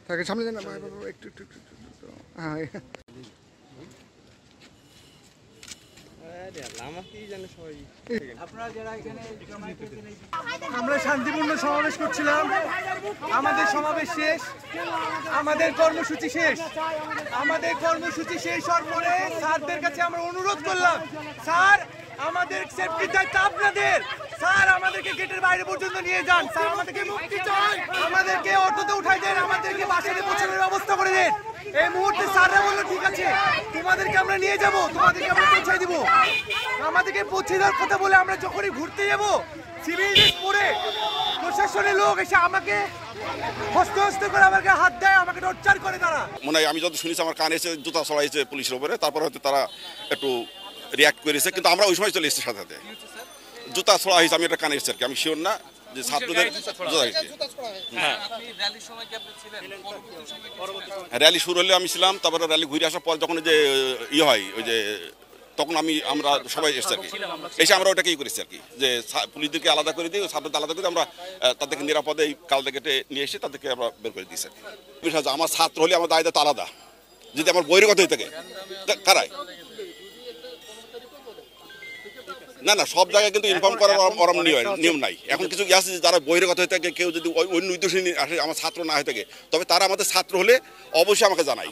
তাকে সামনে দেন না একটু একটু একটু হ্যাঁ আমরা শান্তিপূর্ণ সমাবেশ করছিলাম। আমাদের সমাবেশ শেষ, আমাদের কর্মসূচি শেষ। আমাদের কর্মসূচি শেষ হওয়ার পরে স্যারদের কাছে আমরা অনুরোধ করলাম, স্যার আমাদের সেফটির দায়িত্ব আপনাদের, স্যার আমাদেরকে গেটের বাইরে পর্যন্ত নিয়ে যান, স্যার আমাদেরকে মুক্তি চাই, আমাদেরকে অটোতে উঠাই দেন, আমাদেরকে বাসায় পৌঁছানোর ব্যবস্থা করে দেন। এই মুহূর্তে স্যাররা বললো ঠিক আছে তোমাদেরকে আমরা নিয়ে যাব, তোমাদেরকে আমরা পৌঁছাই দিব। আমাদেরকে পৌঁছে দেওয়ার কথা বলে আমরা যখনই ঘুরতে যাব, সিভিল ড্রেস পরে প্রশাসনের লোক এসে আমাকে হস্তে হস্তে করে আমাকে হাত দেয়, আমাকে টর্চার করে। তারা মনে হয় আমি যত শুনেছি আমার কানে এসে জুতা ছড়াইছে পুলিশের উপরে, তারপর হয়তো তারা একটু রিয়াক্ট করেছে, কিন্তু আমরা ওই সময় চলে এসেছি সাথে সাথে। জুতা ছড়া হয়েছে, আমি এটা কানে এসেছি আর কি, আমি শিওর না যে ছাত্রদের র্যালি শুরু হলে আমি ছিলাম, তারপরে র্যালি ঘুরে আসার পর যখন যে ইয়ে হয় ওই যে তখন আমরা সবাই এসেছি আর কি, এসে আমরা ওটাকেই করেছি আর কি, যে পুলিশদেরকে আলাদা করে দিই, ছাত্রদের আলাদা করে আমরা তাদেরকে নিরাপদে এই কালদা গেটে নিয়ে এসে তাদেরকে আমরা বের করে দিয়েছি আর কি। আমার ছাত্র হলে আমার দায়িত্ব আলাদা, যদি আমার বহির্গত হয়ে থাকে কারাই না না, সব জায়গায় কিন্তু ইনফর্ম করার ওরম নিয়ম নাই। এখন কিছু আছে যারা বহির্গত হয়ে থাকে, কেউ যদি অন্য উদ্দেশ্যে আসে আমার ছাত্র না হয়ে থাকে, তবে তারা আমাদের ছাত্র হলে অবশ্যই আমাকে জানাই।